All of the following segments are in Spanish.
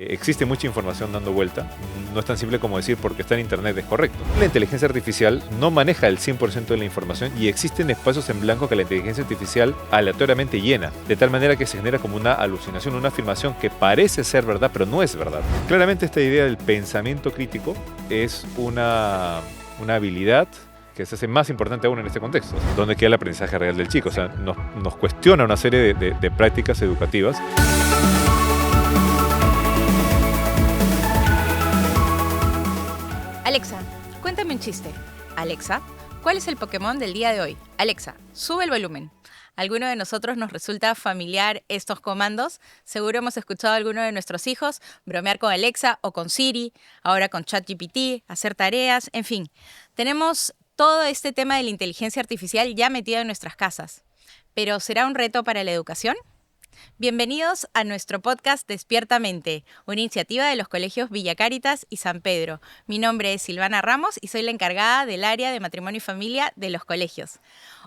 Existe mucha información dando vuelta, no es tan simple como decir porque está en internet es correcto. La inteligencia artificial no maneja el 100% de la información y existen espacios en blanco que la inteligencia artificial aleatoriamente llena, de tal manera que se genera como una alucinación, una afirmación que parece ser verdad, pero no es verdad. Claramente esta idea del pensamiento crítico es una habilidad que se hace más importante aún en este contexto, donde queda el aprendizaje real del chico, o sea, nos cuestiona una serie de prácticas educativas. Alexa, cuéntame un chiste. Alexa, ¿cuál es el Pokémon del día de hoy? Alexa, sube el volumen. ¿A alguno de nosotros nos resulta familiar estos comandos? Seguro hemos escuchado a alguno de nuestros hijos bromear con Alexa o con Siri, ahora con ChatGPT, hacer tareas, en fin. Tenemos todo este tema de la inteligencia artificial ya metido en nuestras casas. ¿Pero será un reto para la educación? Bienvenidos a nuestro podcast Despiertamente, una iniciativa de los colegios Villa Cáritas y San Pedro. Mi nombre es Silvana Ramos y soy la encargada del área de matrimonio y familia de los colegios.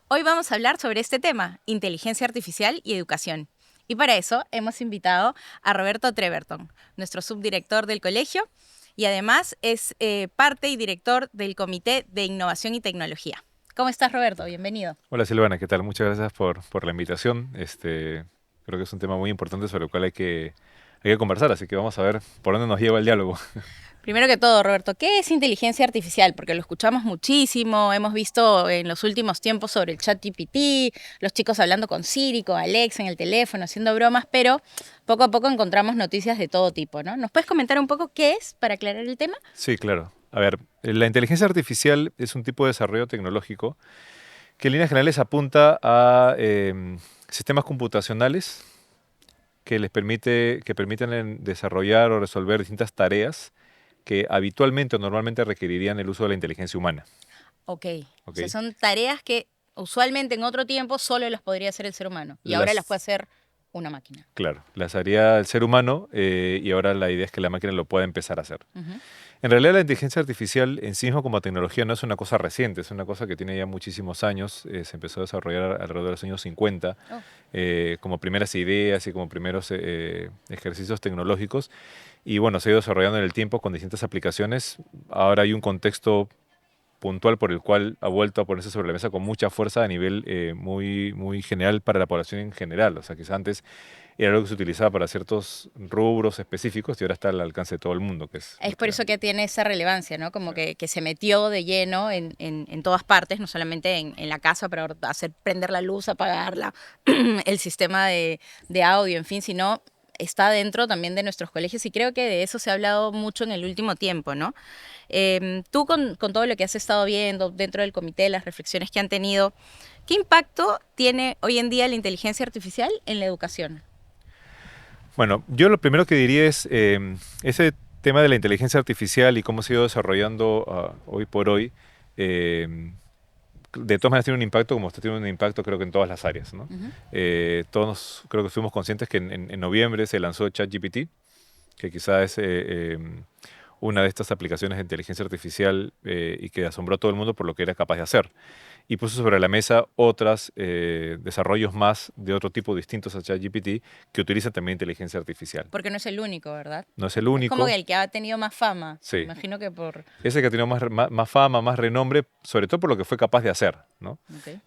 Hoy vamos a hablar sobre este tema, inteligencia artificial y educación. Y para eso hemos invitado a Roberto Treverton, nuestro subdirector del colegio, y además es parte y director del Comité de Innovación y Tecnología. ¿Cómo estás, Roberto? Bienvenido. Hola Silvana, ¿qué tal? Muchas gracias por la invitación. Creo que es un tema muy importante sobre el cual hay que conversar, así que vamos a ver por dónde nos lleva el diálogo. Primero que todo, Roberto, ¿qué es inteligencia artificial? Porque lo escuchamos muchísimo, hemos visto en los últimos tiempos sobre el ChatGPT, los chicos hablando con Siri, con Alexa en el teléfono, haciendo bromas, pero poco a poco encontramos noticias de todo tipo, ¿no? ¿Nos puedes comentar un poco qué es para aclarar el tema? Sí, claro. A ver, la inteligencia artificial es un tipo de desarrollo tecnológico que en líneas generales apunta a sistemas computacionales que permiten desarrollar o resolver distintas tareas que habitualmente o normalmente requerirían el uso de la inteligencia humana. Ok. ¿Ok? O sea, son tareas que usualmente en otro tiempo solo las podría hacer el ser humano y ahora las puede hacer una máquina. Claro, las haría el ser humano y ahora la idea es que la máquina lo pueda empezar a hacer. Uh-huh. En realidad la inteligencia artificial en sí mismo como tecnología no es una cosa reciente, es una cosa que tiene ya muchísimos años, se empezó a desarrollar alrededor de los años 50 como primeras ideas y como primeros ejercicios tecnológicos y bueno, se ha ido desarrollando en el tiempo con distintas aplicaciones. Ahora hay un contexto puntual por el cual ha vuelto a ponerse sobre la mesa con mucha fuerza a nivel muy general para la población en general. O sea, quizás antes era algo que se utilizaba para ciertos rubros específicos y ahora está al alcance de todo el mundo. Es por eso que tiene esa relevancia, ¿no? Como que se metió de lleno en todas partes, no solamente en la casa para hacer prender la luz, apagarla, el sistema de audio, en fin, sino está dentro también de nuestros colegios y creo que de eso se ha hablado mucho en el último tiempo, ¿no? Tú con todo lo que has estado viendo dentro del comité, las reflexiones que han tenido, ¿qué impacto tiene hoy en día la inteligencia artificial en la educación? Bueno, yo lo primero que diría es ese tema de la inteligencia artificial y cómo se ha ido desarrollando hoy por hoy, de todas maneras tiene un impacto, como usted tiene un impacto creo que en todas las áreas, ¿no? Uh-huh. Todos creo que fuimos conscientes que en noviembre se lanzó ChatGPT, que quizás es una de estas aplicaciones de inteligencia artificial y que asombró a todo el mundo por lo que era capaz de hacer. Y puso sobre la mesa otros desarrollos más de otro tipo distintos a ChatGPT que utilizan también inteligencia artificial. Porque no es el único, ¿verdad? No es el único. Es como que el que ha tenido más fama. Sí. Imagino que por... Ese que ha tenido más fama, más renombre, sobre todo por lo que fue capaz de hacer, ¿no? Okay.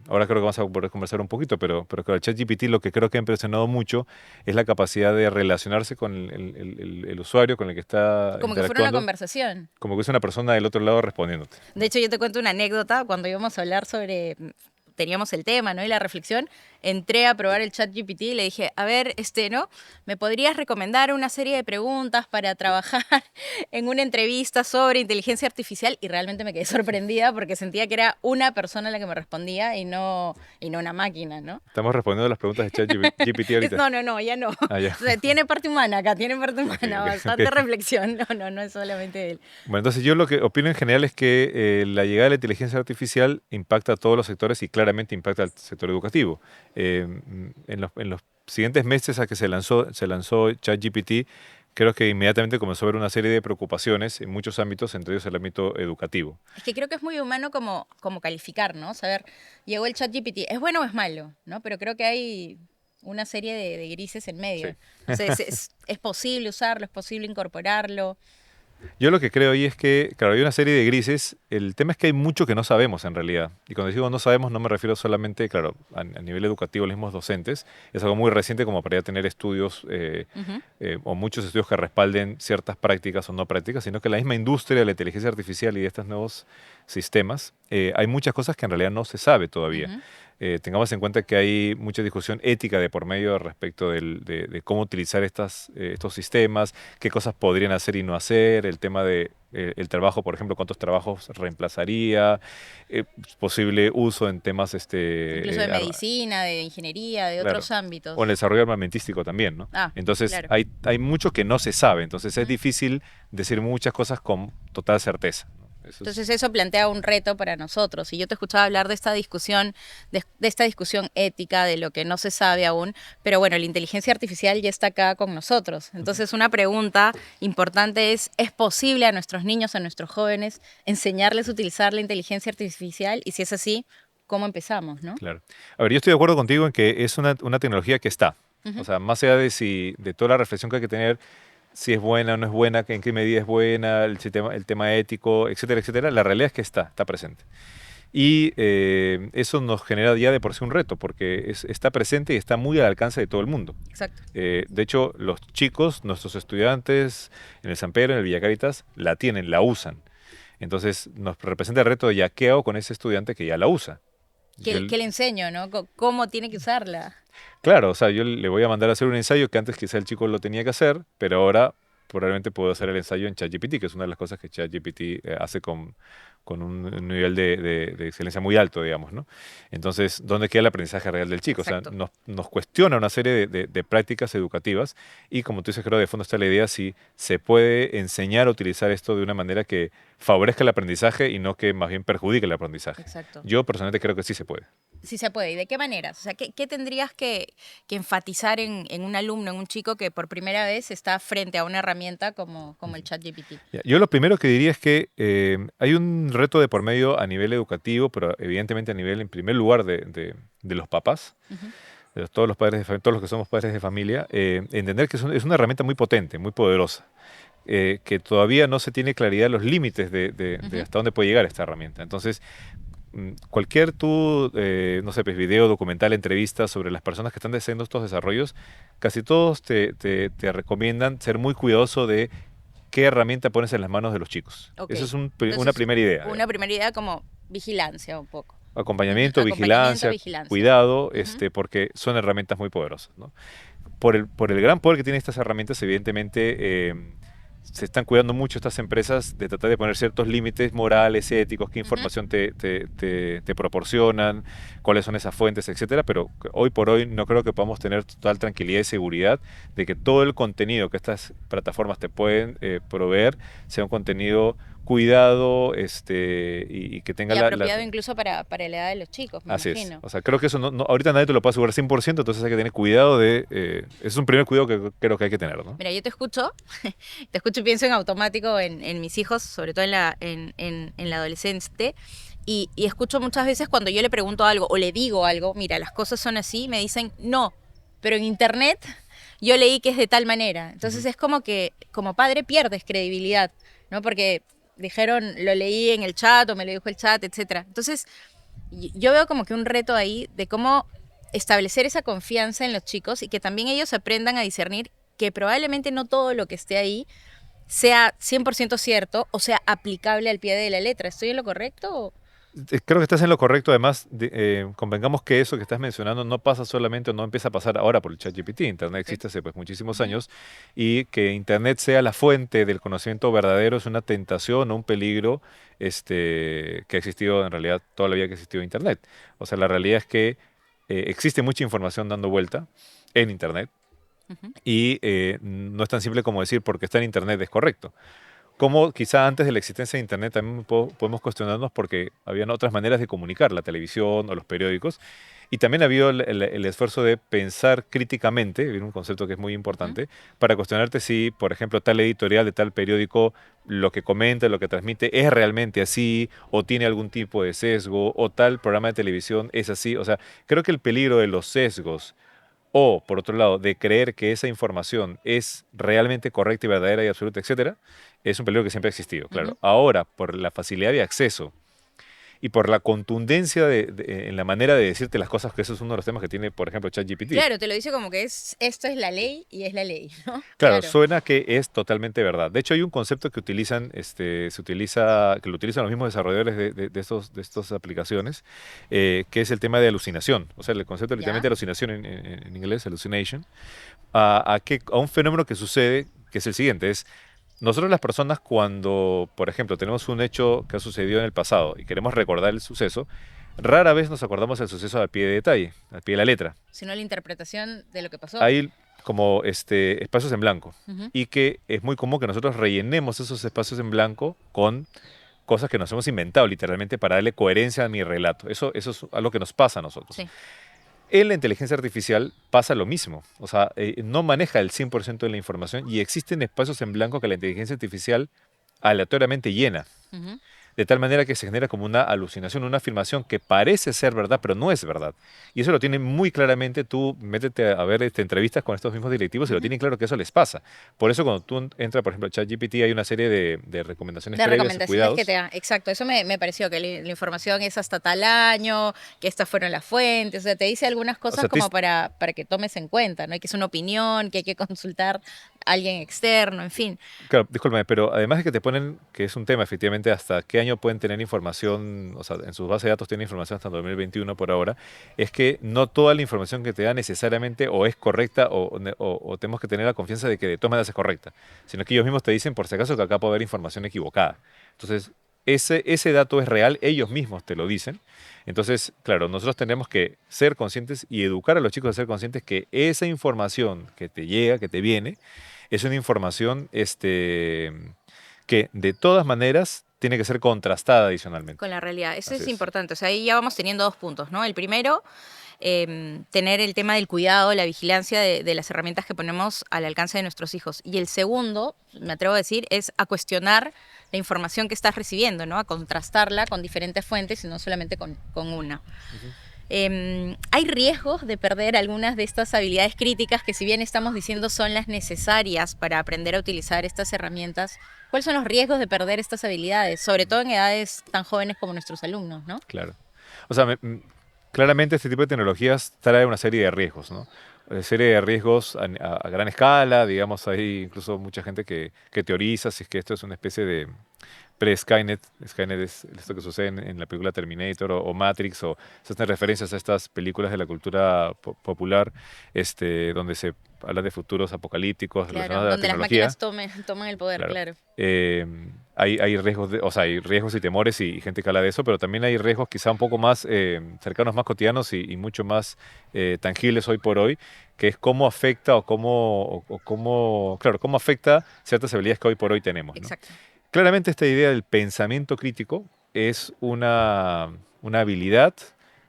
Ahora creo que vamos a poder conversar un poquito, pero con el ChatGPT lo que creo que ha impresionado mucho es la capacidad de relacionarse con el usuario con el que está como que fuera una conversación. Como que es una persona del otro lado respondiéndote. De hecho, yo te cuento una anécdota. Cuando íbamos a hablar sobre... Teníamos el tema, ¿no? Y la reflexión, entré a probar el ChatGPT y le dije, a ver, ¿no? ¿Me podrías recomendar una serie de preguntas para trabajar en una entrevista sobre inteligencia artificial? Y realmente me quedé sorprendida porque sentía que era una persona la que me respondía y no una máquina, ¿no? Estamos respondiendo a las preguntas de ChatGPT ahorita. No, ya no. Ah, ya. O sea, tiene parte humana acá, tiene parte humana, Okay. bastante reflexión. No es solamente él. Bueno, entonces yo lo que opino en general es que la llegada de la inteligencia artificial impacta a todos los sectores y claramente impacta al sector educativo. En los siguientes meses a que se lanzó ChatGPT, creo que inmediatamente comenzó a haber una serie de preocupaciones en muchos ámbitos, entre ellos el ámbito educativo. Es que creo que es muy humano como calificar, ¿no? Saber, llegó el ChatGPT, ¿es bueno o es malo? ¿No? Pero creo que hay una serie de grises en medio. Sí. Entonces, es posible usarlo, es posible incorporarlo. Yo lo que creo ahí es que, claro, hay una serie de grises. El tema es que hay mucho que no sabemos en realidad. Y cuando digo no sabemos, no me refiero solamente, claro, a nivel educativo, los mismos docentes. Es algo muy reciente como para ya tener estudios Ujú. o muchos estudios que respalden ciertas prácticas o no prácticas, sino que la misma industria de la inteligencia artificial y de estos nuevos sistemas, hay muchas cosas que en realidad no se sabe todavía. Ujú. Tengamos en cuenta que hay mucha discusión ética de por medio respecto de cómo utilizar estos sistemas, qué cosas podrían hacer y no hacer, el tema de el trabajo, por ejemplo, cuántos trabajos reemplazaría, posible uso en temas, Incluso de medicina, de ingeniería, de claro, otros o en ámbitos. el desarrollo armamentístico también, ¿no? Ah, Entonces, claro. hay mucho que no se sabe, entonces es Ujú. difícil decir muchas cosas con total certeza, ¿no? Eso es, Entonces eso plantea un reto para nosotros. Y yo te escuchaba hablar de esta discusión ética, de lo que no se sabe aún, pero bueno, la inteligencia artificial ya está acá con nosotros. ujú, Entonces una pregunta importante ¿es posible a nuestros niños, a nuestros jóvenes, enseñarles a utilizar la inteligencia artificial? Y si es así, ¿cómo empezamos, no? claro. A ver, yo estoy de acuerdo contigo en que es una tecnología que está. O Ujú. sea, más allá de toda la reflexión que hay que tener, si es buena o no es buena, en qué medida es buena, el tema ético, etcétera, etcétera, la realidad es que está presente. Y eso nos genera ya de por sí un reto, porque está presente y está muy al alcance de todo el mundo. Exacto. De hecho, los chicos, nuestros estudiantes en el San Pedro, en el Villa Caritas, la tienen, la usan. Entonces, nos representa el reto de ya qué hago con ese estudiante que ya la usa. Yo, ¿Qué le enseño, no? ¿Cómo tiene que usarla? claro, o sea, yo le voy a mandar a hacer un ensayo que antes quizá el chico lo tenía que hacer, pero ahora probablemente puedo hacer el ensayo en ChatGPT, que es una de las cosas que ChatGPT hace con un nivel de excelencia muy alto, digamos, ¿no? Entonces, ¿dónde queda el aprendizaje real del chico? O sea, Exacto. nos cuestiona una serie de prácticas educativas y como tú dices, creo de fondo está la idea si se puede enseñar a utilizar esto de una manera que favorezca el aprendizaje y no que más bien perjudique el aprendizaje. Exacto. Yo personalmente creo que sí se puede. Sí se puede. ¿Y de qué maneras? O sea, ¿qué tendrías que enfatizar en un alumno, en un chico que por primera vez está frente a una herramienta como el ChatGPT? Ya, yo lo primero que diría es que hay un reto de por medio a nivel educativo, pero evidentemente a nivel, en primer lugar, de los papás, Ujú. todos los padres todos los que somos padres de familia, entender que es una herramienta muy potente, muy poderosa, que todavía no se tiene claridad de los límites de Ujú. hasta dónde puede llegar esta herramienta. Entonces, cualquier no sé, pues video, documental, entrevista sobre las personas que están haciendo estos desarrollos, casi todos te recomiendan ser muy cuidadoso de qué herramienta pones en las manos de los chicos. Ok. Esa es una Entonces, primera idea, una digamos. primera idea como vigilancia un poco. Ujú. Acompañamiento, Acompañamiento, vigilancia, vigilancia. cuidado, Ujú. porque son herramientas muy poderosas, ¿no? Por el gran poder que tienen estas herramientas, evidentemente se están cuidando mucho estas empresas de tratar de poner ciertos límites morales, éticos, qué Ujú. información te proporcionan, cuáles son esas fuentes, etcétera. Pero hoy por hoy no creo que podamos tener total tranquilidad y seguridad de que todo el contenido que estas plataformas te pueden proveer sea un contenido cuidado y que tenga Y apropiado incluso para la edad de los chicos, me Así es. imagino. O sea, creo que eso ahorita nadie te lo puede asegurar 100%, entonces hay que tener cuidado es un primer cuidado que creo que hay que tener, ¿no? Mira, yo te escucho, te escucho y pienso en automático en mis hijos, sobre todo en la adolescente, y escucho muchas veces cuando yo le pregunto algo o le digo algo, mira, las cosas son así, me dicen, no, pero en internet yo leí que es de tal manera. Entonces Ujú. es como que como padre pierdes credibilidad, ¿no? Porque dijeron, lo leí en el chat o me lo dijo el chat, etcétera. Entonces yo veo como que un reto ahí de cómo establecer esa confianza en los chicos y que también ellos aprendan a discernir que probablemente no todo lo que esté ahí sea 100% cierto o sea aplicable al pie de la letra. ¿Estoy en lo correcto? Creo que estás en lo correcto. Además, convengamos que eso que estás mencionando no pasa solamente o no empieza a pasar ahora por el ChatGPT. Internet Okay. existe hace pues, muchísimos Ujú. años y que Internet sea la fuente del conocimiento verdadero es una tentación o un peligro que ha existido en realidad toda la vida que ha existido Internet. O sea, la realidad es que existe mucha información dando vuelta en Internet Ujú. y no es tan simple como decir porque está en Internet es correcto. Como quizá antes de la existencia de Internet también podemos cuestionarnos porque habían otras maneras de comunicar, la televisión o los periódicos, y también ha habido el esfuerzo de pensar críticamente, viene un concepto que es muy Ujú. importante, para cuestionarte si, por ejemplo, tal editorial de tal periódico, lo que comenta, lo que transmite, es realmente así, o tiene algún tipo de sesgo, o tal programa de televisión es así. O sea, creo que el peligro de los sesgos o, por otro lado, de creer que esa información es realmente correcta y verdadera y absoluta, etcétera, es un peligro que siempre ha existido, claro. Ujú. Ahora, por la facilidad de acceso y por la contundencia en la manera de decirte las cosas, que eso es uno de los temas que tiene, por ejemplo, ChatGPT. Claro, te lo dice como que esto es la ley y es la ley, ¿no? Claro, Claro. suena que es totalmente verdad. De hecho, hay un concepto que utilizan, que lo utilizan los mismos desarrolladores de estas aplicaciones, que es el tema de alucinación. O sea, el concepto literalmente ¿Ya? de alucinación en inglés, hallucination, a un fenómeno que sucede, que es el siguiente, es nosotros las personas cuando, por ejemplo, tenemos un hecho que ha sucedido en el pasado y queremos recordar el suceso, rara vez nos acordamos del suceso al pie de detalle, al pie de la letra. Sino la interpretación de lo que pasó. Hay como espacios en blanco Ujú. y que es muy común que nosotros rellenemos esos espacios en blanco con cosas que nos hemos inventado literalmente para darle coherencia a mi relato. Eso es algo que nos pasa a nosotros. Sí. En la inteligencia artificial pasa lo mismo. O sea, no maneja el 100% de la información y existen espacios en blanco que la inteligencia artificial aleatoriamente llena. Ujú. De tal manera que se genera como una alucinación, una afirmación que parece ser verdad, pero no es verdad. Y eso lo tienen muy claramente. Tú métete a ver entrevistas con estos mismos directivos y lo Ujú. tienen claro que eso les pasa. Por eso cuando tú entras, por ejemplo, a ChatGPT, hay una serie de recomendaciones De previas y recomendaciones que te cuidados. da, exacto, eso me pareció, que la información es hasta tal año, que estas fueron las fuentes, o sea, te dice algunas O cosas sea, como para que tomes en cuenta, ¿no? Y que es una opinión, que hay que consultar a alguien externo, en fin. claro, discúlpame, pero además de que te ponen, que es un tema efectivamente, hasta qué año pueden tener información, o sea, en sus bases de datos tienen información hasta 2021 por ahora, es que no toda la información que te da necesariamente o es correcta o tenemos que tener la confianza de que de todas maneras es correcta, sino que ellos mismos te dicen por si acaso que acá puede haber información equivocada. Entonces, ese dato es real, ellos mismos te lo dicen. Entonces, claro, nosotros tenemos que ser conscientes y educar a los chicos a ser conscientes que esa información que te llega, que te viene, es una información que de todas maneras tiene que ser contrastada adicionalmente. Con la realidad. Eso Así es es. importante. O sea, ahí ya vamos teniendo dos puntos, ¿no? El primero, tener el tema del cuidado, la vigilancia de las herramientas que ponemos al alcance de nuestros hijos. Y el segundo, me atrevo a decir, es a cuestionar la información que estás recibiendo, ¿no? A contrastarla con diferentes fuentes y no solamente con una. Ujú. Hay riesgos de perder algunas de estas habilidades críticas que, si bien estamos diciendo son las necesarias para aprender a utilizar estas herramientas. ¿Cuáles son los riesgos de perder estas habilidades, sobre todo en edades tan jóvenes como nuestros alumnos, ¿no? Claro. O sea, claramente este tipo de tecnologías trae una serie de riesgos, ¿no? Una serie de riesgos a gran escala, digamos, hay incluso mucha gente que teoriza si es que esto es una especie de pre-Skynet. Skynet es esto que sucede en la película Terminator o Matrix, o se hacen referencias a estas películas de la cultura popular, donde se habla de futuros apocalípticos Claro, relacionados a la donde las tecnología. máquinas toman el poder, Claro. claro. Eh, hay riesgos, o sea, hay riesgos y temores y gente que habla de eso, pero también hay riesgos quizá un poco más cercanos, más cotidianos y mucho más tangibles hoy por hoy, que es cómo afecta claro, cómo afecta ciertas habilidades que hoy por hoy tenemos, ¿no? Exacto. Claramente esta idea del pensamiento crítico es una habilidad,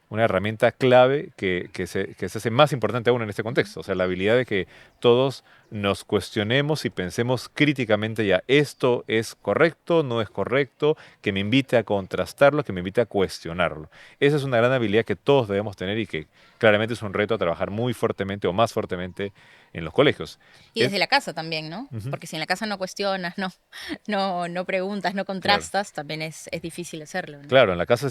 una herramienta clave que se hace más importante aún en este contexto. O sea, la habilidad de que todos nos cuestionemos y pensemos críticamente ya, esto es correcto, no es correcto, que me invite a contrastarlo, que me invite a cuestionarlo. Esa es una gran habilidad que todos debemos tener y que claramente es un reto a trabajar muy fuertemente o más fuertemente en los colegios. Y Es- desde la casa también, ¿no? Ujú, Porque si en la casa no cuestionas, no preguntas, no claro. contrastas, también es difícil hacerlo, ¿no? Claro, en la casa,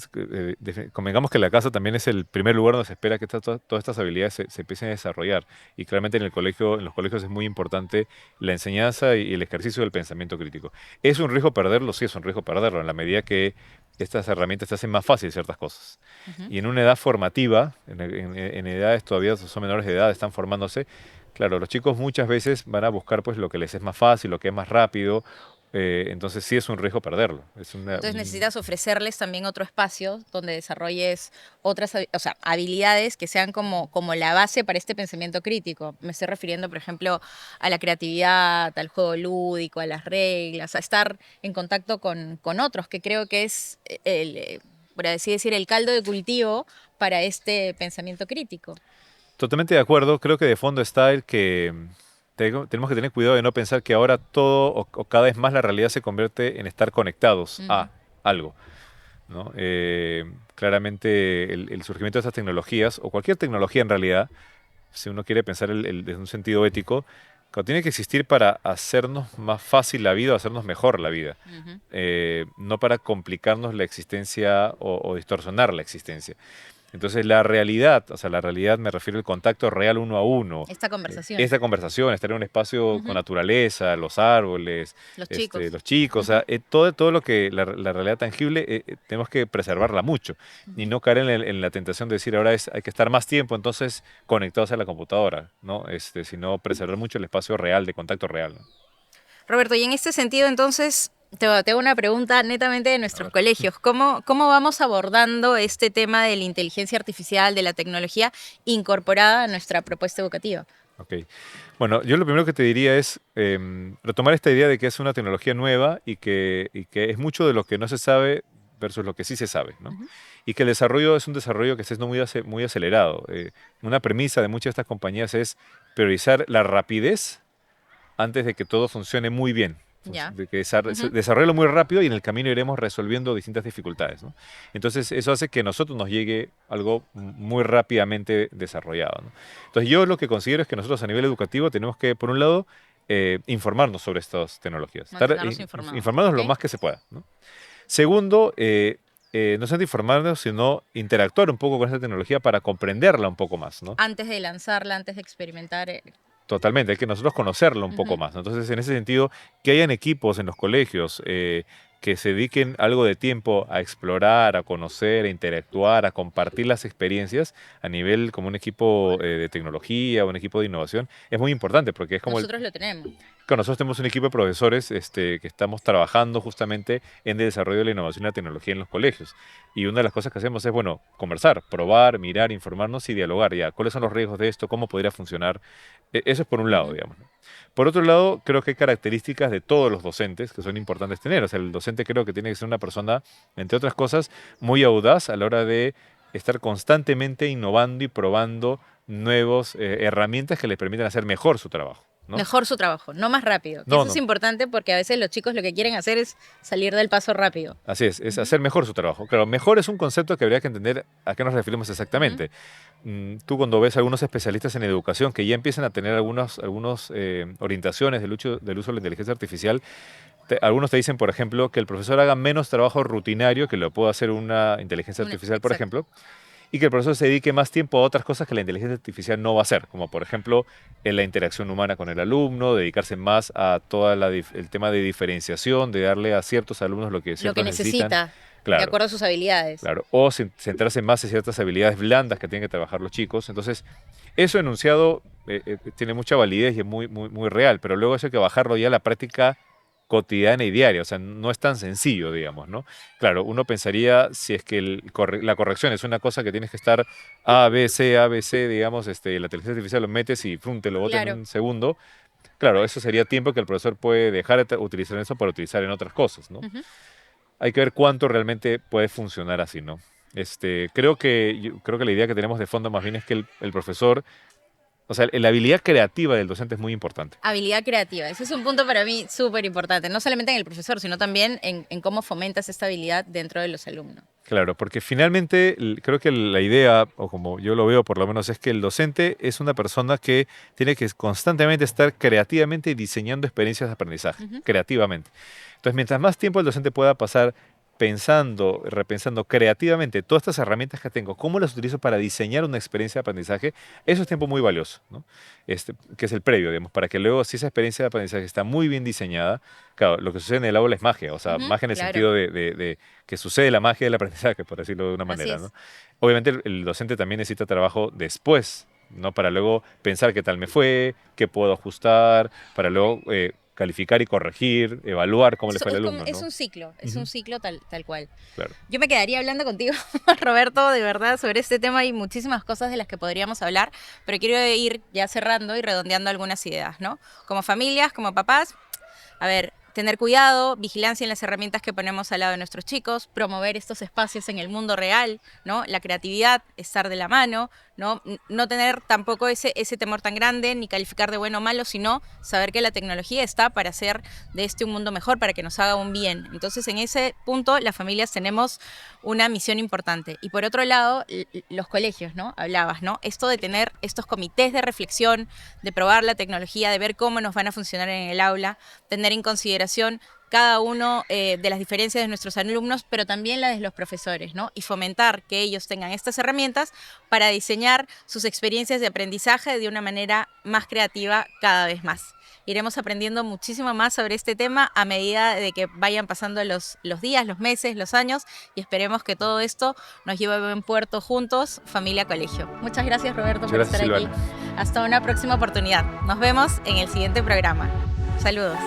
convengamos que la casa también es el primer lugar donde se espera que todas estas habilidades se empiecen a desarrollar. Y claramente en los colegios es muy importante la enseñanza y el ejercicio del pensamiento crítico. ¿Es un riesgo perderlo? Sí, es un riesgo perderlo, en la medida que estas herramientas te hacen más fácil ciertas cosas. Ujú. Y en una edad formativa, en edades todavía son menores de edad, están formándose, claro, los chicos muchas veces van a buscar pues lo que les es más fácil, lo que es más rápido. Entonces sí es un riesgo perderlo. Entonces necesitas ofrecerles también otro espacio donde desarrolles otras, o sea, habilidades que sean como la base para este pensamiento crítico. Me estoy refiriendo, por ejemplo, a la creatividad, al juego lúdico, a las reglas, a estar en contacto con otros, que creo que es por así decir, el caldo de cultivo para este pensamiento crítico. Totalmente de acuerdo. Creo que de fondo está el que tenemos que tener cuidado de no pensar que ahora todo o cada vez más la realidad se convierte en estar conectados Ujú. a algo, ¿no? Claramente el surgimiento de estas tecnologías, o cualquier tecnología en realidad, si uno quiere pensar desde un sentido ético, tiene que existir para hacernos más fácil la vida o hacernos mejor la vida, Ujú. no para complicarnos la existencia o distorsionar la existencia. Entonces la realidad, o sea, la realidad me refiero al contacto real uno a uno, Esta conversación. esta conversación, estar en un espacio con Ujú. naturaleza, los árboles, Los chicos. los chicos, o Ujú, sea, todo lo que la realidad tangible, tenemos que preservarla mucho y ujú. no caer en la tentación de decir ahora hay que estar más tiempo entonces conectados a la computadora, ¿no? Sino preservar mucho el espacio real, de contacto real, ¿no? Roberto, y en este sentido, entonces, te hago una pregunta netamente de A nuestros ver. colegios. ¿Cómo vamos abordando este tema de la inteligencia artificial, de la tecnología incorporada a nuestra propuesta educativa? Ok. Bueno, yo lo primero que te diría es retomar esta idea de que es una tecnología nueva y que es mucho de lo que no se sabe versus lo que sí se sabe, ¿no? Ujú. Y que el desarrollo es un desarrollo que está siendo muy acelerado. Una premisa de muchas de estas compañías es priorizar la rapidez antes de que todo funcione muy bien. Ya. De que Ujú. desarrollo muy rápido y en el camino iremos resolviendo distintas dificultades, ¿no? Entonces, eso hace que a nosotros nos llegue algo muy rápidamente desarrollado, ¿no? Entonces, yo lo que considero es que nosotros a nivel educativo tenemos que, por un lado, informarnos sobre estas tecnologías, Mantenernos informados. informarnos ¿Ok? lo más que se pueda, ¿no? Segundo, no solamente informarnos, sino interactuar un poco con esta tecnología para comprenderla un poco más, ¿no? Antes de lanzarla, antes de experimentar. Totalmente, hay que nosotros conocerlo un poco Ujú. más, ¿no? Entonces, en ese sentido, que hayan equipos en los colegios que se dediquen algo de tiempo a explorar, a conocer, a interactuar, a compartir las experiencias a nivel como un equipo de tecnología o un equipo de innovación, es muy importante porque es como Nosotros lo tenemos. nosotros tenemos un equipo de profesores que estamos trabajando justamente en el desarrollo de la innovación y la tecnología en los colegios. Y una de las cosas que hacemos es, bueno, conversar, probar, mirar, informarnos y dialogar ya. ¿Cuáles son los riesgos de esto? ¿Cómo podría funcionar? Eso es por un lado, Ujú. digamos, ¿no? Por otro lado, creo que hay características de todos los docentes que son importantes tener. O sea, el docente creo que tiene que ser una persona, entre otras cosas, muy audaz a la hora de estar constantemente innovando y probando nuevas herramientas que les permitan hacer mejor su trabajo, ¿no? Mejor su trabajo, no más rápido. Que No, eso es no. importante porque a veces los chicos lo que quieren hacer es salir del paso rápido. Así es Ujú, hacer mejor su trabajo. Claro, mejor es un concepto que habría que entender a qué nos referimos ujú. exactamente. Tú cuando ves a algunos especialistas en educación que ya empiezan a tener algunos orientaciones del uso de la inteligencia artificial, algunos te dicen, por ejemplo, que el profesor haga menos trabajo rutinario que lo pueda hacer una inteligencia artificial, por Exacto. ejemplo, y que el profesor se dedique más tiempo a otras cosas que la inteligencia artificial no va a hacer, como por ejemplo en la interacción humana con el alumno, dedicarse más a todo el tema de diferenciación, de darle a ciertos alumnos lo que Lo que ciertos necesitan. necesita, de Claro, acuerdo a sus habilidades. claro. O centrarse más en ciertas habilidades blandas que tienen que trabajar los chicos. Entonces, eso enunciado tiene mucha validez y es muy real, pero luego eso hay que bajarlo ya a la práctica cotidiana y diaria, o sea, no es tan sencillo, digamos, ¿no? Claro, uno pensaría si es que la corrección es una cosa que tienes que estar A, B, C, digamos, la inteligencia artificial lo metes y ¡frum! Te lo bota en Claro. un segundo. Claro, eso sería tiempo que el profesor puede dejar de utilizar eso para utilizar en otras cosas, ¿no? Ujú. Hay que ver cuánto realmente puede funcionar así, ¿no? Creo que la idea que tenemos de fondo más bien es que el profesor, o sea, la habilidad creativa del docente es muy importante. Habilidad creativa. Ese es un punto para mí súper importante, no solamente en el profesor, sino también en cómo fomentas esta habilidad dentro de los alumnos. Claro, porque finalmente creo que la idea, o como yo lo veo por lo menos, es que el docente es una persona que tiene que constantemente estar creativamente diseñando experiencias de aprendizaje, Ujú. creativamente. Entonces, mientras más tiempo el docente pueda pasar pensando, repensando creativamente todas estas herramientas que tengo, cómo las utilizo para diseñar una experiencia de aprendizaje, eso es tiempo muy valioso, ¿no? Que es el previo, digamos, para que luego, si esa experiencia de aprendizaje está muy bien diseñada, claro, lo que sucede en el aula es magia, o sea, Ujú, magia en el claro, sentido de que sucede la magia del aprendizaje, por decirlo de una así manera, ¿no? es. Obviamente el docente también necesita trabajo después, ¿no? Para luego pensar qué tal me fue, qué puedo ajustar, para luego calificar y corregir, evaluar cómo le fue al alumno, Es ¿no? es un Ujú, ciclo tal cual. claro. Yo me quedaría hablando contigo, Roberto, de verdad, sobre este tema. Hay muchísimas cosas de las que podríamos hablar, pero quiero ir ya cerrando y redondeando algunas ideas, ¿no? Como familias, como papás, a ver, tener cuidado, vigilancia en las herramientas que ponemos al lado de nuestros chicos, promover estos espacios en el mundo real, ¿no? La creatividad, estar de la mano, ¿no? No tener tampoco ese temor tan grande, ni calificar de bueno o malo, sino saber que la tecnología está para hacer de un mundo mejor, para que nos haga un bien. Entonces, en ese punto, las familias tenemos una misión importante. Y por otro lado, los colegios, ¿no? Hablabas, ¿no? Esto de tener estos comités de reflexión, de probar la tecnología, de ver cómo nos van a funcionar en el aula, tener en consideración cada uno de las diferencias de nuestros alumnos, pero también las de los profesores, ¿no? Y fomentar que ellos tengan estas herramientas para diseñar sus experiencias de aprendizaje de una manera más creativa cada vez más. Iremos aprendiendo muchísimo más sobre este tema a medida de que vayan pasando los días, los meses, los años, y esperemos que todo esto nos lleve a buen puerto juntos, familia colegio. Muchas gracias, Roberto, por estar aquí. Hasta una próxima oportunidad. Nos vemos en el siguiente programa. Saludos.